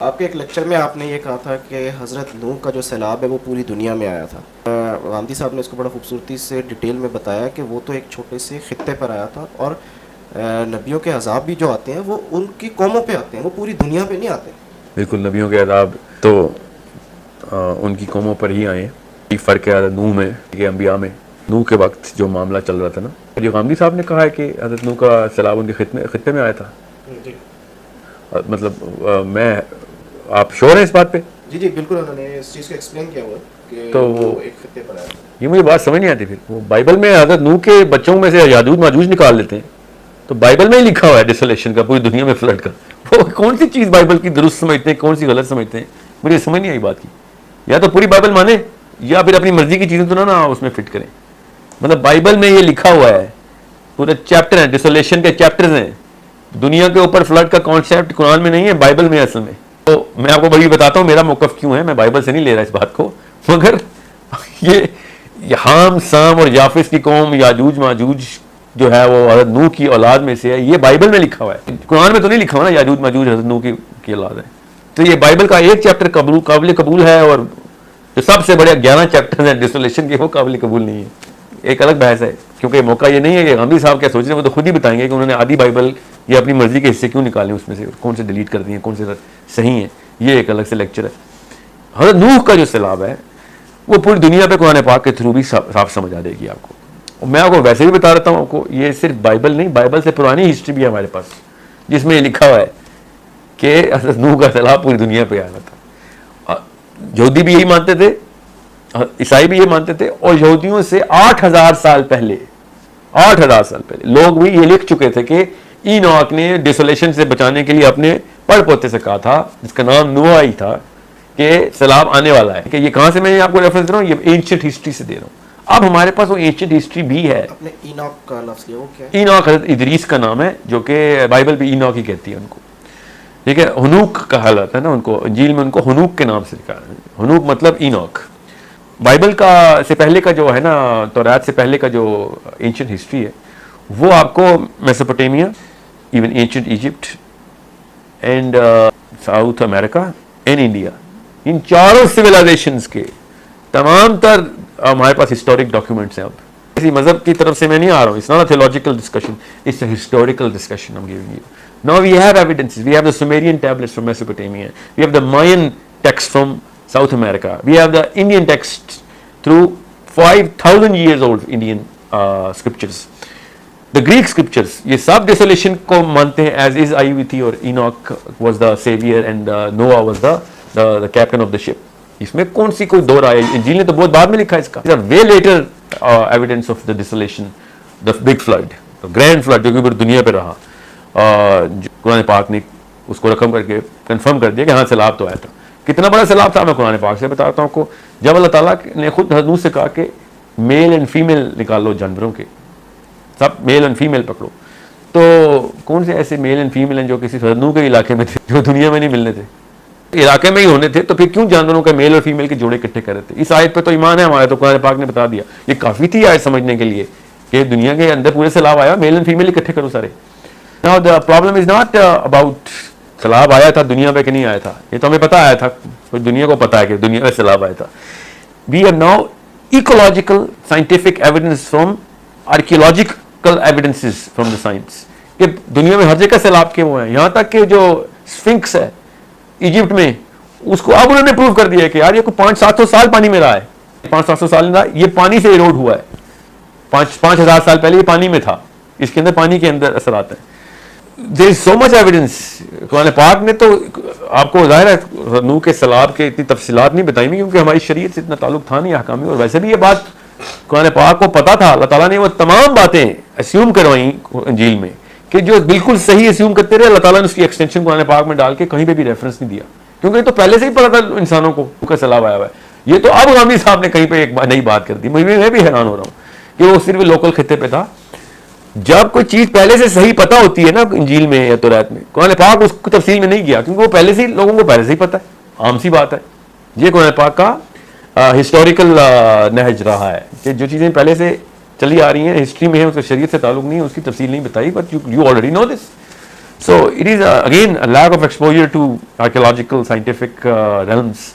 آپ کے ایک لیکچر میں آپ نے یہ کہا تھا کہ حضرت نوح کا جو سیلاب ہے وہ پوری دنیا میں آیا تھا. غامدی صاحب نے اس کو بڑا خوبصورتی سے ڈیٹیل میں بتایا کہ وہ تو ایک چھوٹے سے خطے پر آیا تھا اور نبیوں کے عذاب بھی جو آتے ہیں وہ ان کی قوموں پہ آتے ہیں, وہ پوری دنیا پہ نہیں آتے. بالکل, نبیوں کے عذاب تو ان کی قوموں پر ہی آئے ہیں. فرق ہے نوح میں کہ انبیاء میں. نوح کے وقت جو معاملہ چل رہا تھا نا, جو غامدی صاحب نے کہا ہے کہ حضرت نوح کا سیلاب ان کے خطے میں آیا تھا, مطلب میں آپ شور ہیں اس بات پہ؟ جی جی بالکل, انہوں نے اس چیز کو ایکسپلین کیا ہوا کہ تو وہ ایک خطے پر آیا تھا. یہ مجھے بات سمجھ نہیں آتی. پھر وہ بائبل میں حضرت نوح کے بچوں میں سے یاجوج ماجوج نکال لیتے ہیں, تو بائبل میں ہی لکھا ہوا ہے ڈیسولیشن کا, پوری دنیا میں فلڈ کا. وہ کون سی چیز بائبل کی درست سمجھتے ہیں, کون سی غلط سمجھتے ہیں, مجھے سمجھ نہیں آئی بات کی. یا تو پوری بائبل مانے یا پھر اپنی مرضی کی چیزیں تو نہ اس میں فٹ کریں. مطلب بائبل میں یہ لکھا ہوا ہے, پورے چیپٹر ہیں, ڈیسولیشن کے چیپٹرز ہیں. دنیا کے اوپر فلڈ کا کانسیپٹ قرآن میں نہیں ہے, بائبل میں اصل میں. تو میں آپ کو بڑی بتاتا ہوں میرا موقف کیوں ہے, میں بائبل سے نہیں لے رہا اس بات کو, مگر یہ حام سام اور یافس کی قوم یاجوج ماجوج جو ہے وہ حضرت نوح کی اولاد میں سے ہے, یہ بائبل میں لکھا ہوا ہے. قرآن میں تو نہیں لکھا ہوا نا یاجوج ماجوج حضرت نوح کی اولاد ہے. تو یہ بائبل کا ایک چیپٹر قابل قبول ہے, اور جو سب سے بڑے 11 چیپٹر ہیں ڈیسولیشن کے وہ قابل قبول نہیں ہے. ایک الگ بحث ہے, کیونکہ موقع یہ نہیں ہے کہ غامدی صاحب کیا سوچ رہے ہیں, وہ تو خود ہی بتائیں گے کہ انہوں نے آدھی بائبل یا اپنی مرضی کے حصے کیوں نکالے, اس میں سے کون سے ڈیلیٹ کر دیے, کون سے صحیح ہیں. یہ ایک الگ سے لیکچر ہے. حضرت نوح کا جو سیلاب ہے وہ پوری دنیا پہ قرآن پاک کے تھرو بھی صاف سمجھ آ جائے گی آپ کو. میں آپ کو ویسے بھی بتا رہتا ہوں آپ کو, یہ صرف بائبل نہیں, بائبل سے پرانی ہسٹری بھی ہے ہمارے پاس جس میں یہ لکھا ہوا ہے کہ حضرت نوح کا سیلاب پوری دنیا پہ آیا تھا. یہودی بھی یہی مانتے تھے, عیسائی بھی یہ مانتے تھے, اور یہودیوں سے 8000 سال پہلے لوگ بھی یہ لکھ چکے تھے کہ اینوک نے ڈیسولیشن سے بچانے کے لیے اپنے پڑ پوتے سے کہا تھا, جس کا نام نوح ہی تھا, کہ سیلاب آنے والا ہے. کہ یہ کہاں سے میں آپ کو ریفرنس دے رہا ہوں, یہ اینشنٹ ہسٹری سے دے رہا ہوں. اب ہمارے پاس وہ اینشنٹ ہسٹری بھی ہے. اپنے اینوک کا لفظ لیا, وہ کیا ہے؟ اینوک حضرت ادریس کا نام ہے, جو کہ بائبل بھی اینوک ہی کہتی ہے ان کو. ٹھیک ہے, ہنوک کہا جاتا ہے نا ان کو, انجیل میں ان کو ہنوک کے نام سے لکھا ہے. ہنوک مطلب اینوک. بائبل کا سے پہلے کا جو ہے نا, توراۃ سے پہلے کا جو اینشنٹ ہسٹری ہے وہ آپ کو Mesopotamia, even ancient Egypt and South America and India, ان چاروں سویلائزیشنز کے تمام تر ہمارے پاس ہسٹورک ڈاکیومنٹس ہیں. اب کسی مذہب کی طرف سے میں نہیں آ رہا ہوں, it's not a theological discussion, it's a historical discussion I am giving you. Now we have evidences. We have the Sumerian tablets from Mesopotamia. We have the Mayan text from South America. We have the Indian text through 5,000 years old Indian scriptures. The Greek scriptures, یہ سب desolation کو مانتے ہیں as is Ayuthi or Enoch was the savior and Noah was the captain of the ship. اس میں کون سی کوئی دور آیا, انجیل نے تو بہت بعد میں لکھا ہے اس کا. These are way later evidence of the desolation, the big flood, the grand flood جو کہ پوری دنیا پہ رہا. قرآن پاک نے اس کو رقم کر کے کنفرم کر دیا کہ ہاں سیلاب تو آیا تھا. کتنا بڑا سیلاب تھا میں قرآن پاک سے بتاتا ہوں آپ کو. جب اللہ تعالیٰ نے خود حضرت نوح سے کہا کہ میل اینڈ فیمیل نکال لو جانوروں کے, سب میل اینڈ فیمیل پکڑو, تو کون سے ایسے میل اینڈ فیمیل ہیں جو کسی حضرت نوح کے علاقے میں تھے, جو دنیا میں نہیں ملنے تھے, علاقے میں ہی ہونے تھے, تو پھر کیوں جانوروں کے میل اور فیمیل کے جوڑے اکٹھے کر رہے تھے. اس آیت پہ تو ایمان ہے ہمارا, تو قرآن پاک نے بتا دیا. یہ کافی تھی آیت سمجھنے کے لیے کہ دنیا کے اندر پورے سیلاب آیا, میل اینڈ فیمیل اکٹھے کرو سارے. Now the problem is not about سیلاب آیا تھا دنیا پہ کہ نہیں آیا تھا, یہ تو ہمیں پتہ آیا تھا, دنیا کو پتہ ہے کہ دنیا میں سیلاب آیا تھا. We have now ecological scientific evidence from archaeological evidences from the science کہ دنیا میں ہر جگہ سیلاب کے وہ ہیں. یہاں تک کہ جو اسفنکس ہے ایجپٹ میں, اس کو اب انہوں نے پروو کر دیا ہے کہ یار یہ کوئی 500-700 سال پانی میں رہا ہے. 500-700 سال یہ پانی سے ایروڈ ہوا ہے. 5,000 سال پہلے یہ پانی میں تھا, اس کے اندر پانی کے اندر اثر آتا ہے. There is so much evidence. قرآن پاک نے تو آپ کو ظاہر ہے نوح کے سیلاب کے اتنی تفصیلات نہیں بتائی کیونکہ ہماری شریعت سے اتنا تعلق تھا نہیں احکامی, اور ویسے بھی یہ بات قرآن پاک کو پتا تھا. اللہ تعالیٰ نے وہ تمام باتیں اسیوم کروائیں انجیل میں کہ جو بالکل صحیح اسیوم کرتے رہے, اللہ تعالیٰ نے اس کی ایکسٹینشن قرآن پاک میں ڈال کے کہیں پہ بھی ریفرنس نہیں دیا, کیونکہ یہ تو پہلے سے ہی پتا تھا انسانوں کو کا سیلاب آیا ہوا ہے. یہ تو اب غامدی صاحب نے کہیں پہ ایک نئی بات کر دی. میں بھی حیران ہو رہا ہوں کہ وہ صرف لوکل خطے پہ تھا. جب کوئی چیز پہلے سے صحیح پتہ ہوتی ہے نا انجیل میں یا توراۃ میں, قرآن پاک اس کو تفصیل میں نہیں کیا کیونکہ وہ پہلے سے لوگوں کو پہلے سے ہی پتہ ہے, عام سی بات ہے. یہ قرآن پاک کا ہسٹوریکل نہج رہا ہے کہ جو چیزیں پہلے سے چلی آ رہی ہیں ہسٹری میں ہیں, اس کا شریعت سے تعلق نہیں ہے, اس کی تفصیل نہیں بتائی, but you already know this. So it is again a lack of exposure to archaeological, scientific realms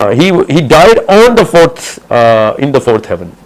He died on the in the fourth heaven।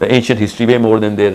the ancient history way more than their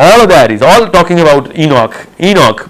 all of that is all talking about Enoch,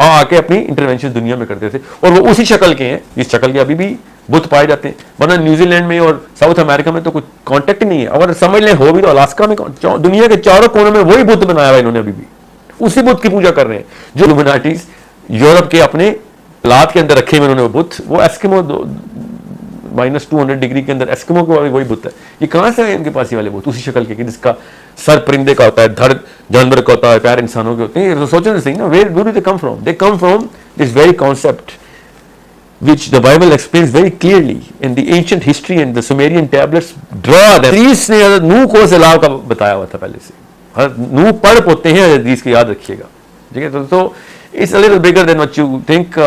آ کے اپنی intervention دنیا میں کرتے تھے, اور وہ اسی شکل کے ہیں جس شکل کے ابھی بھی بت پائے جاتے ہیں. ورنہ نیوزی لینڈ میں اور ساؤتھ امریکہ میں تو کوئی کانٹیکٹ نہیں ہے. اگر سمجھ لیں ہو بھی تو الاسکا میں, دنیا کے چاروں کونوں میں وہی بت بنایا ہوا انہوں نے, ابھی بھی اسی بت کی پوجا کر رہے ہیں جو لومیناٹیز یورپ کے اپنے پلات کے اندر رکھے ہوئے انہوں نے وہ بت. وہ ایسکیمو -200 ڈگری کے اندر ایسکیمو کے وہی بت ہے. یہ کہاں سے ہے ان کے پاس یہ والے بت اسی شکل کے, جس کا سر پرندے کا ہوتا ہے, دھڑ جانور کا ہوتا ہے, پیر انسانوں کے ہوتے ہیں. سوچیں نا, where do they come from? They come from this very concept which the Bible explains very clearly in the ancient history and the Sumerian tablets draw them. حدیث نے حضرت نوح کو سیلاب کا بتایا ہوا تھا پہلے سے. حضرت نوح پڑھ پوتے ہیں حدیث کو, یاد رکھیے گا, ٹھیک ہے. تو it's a little bigger than what you think.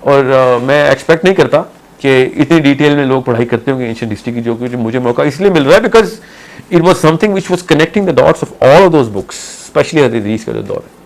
اور میں ایکسپیکٹ نہیں کرتا کہ اتنی ڈیٹیل میں لوگ پڑھائی کرتے ہوں گے اینشنٹ ہسٹری کی, جو کہ مجھے موقع اس لیے مل رہا ہے because it was something which was connecting the dots of all of those books, especially حدیث کا جو دور ہے.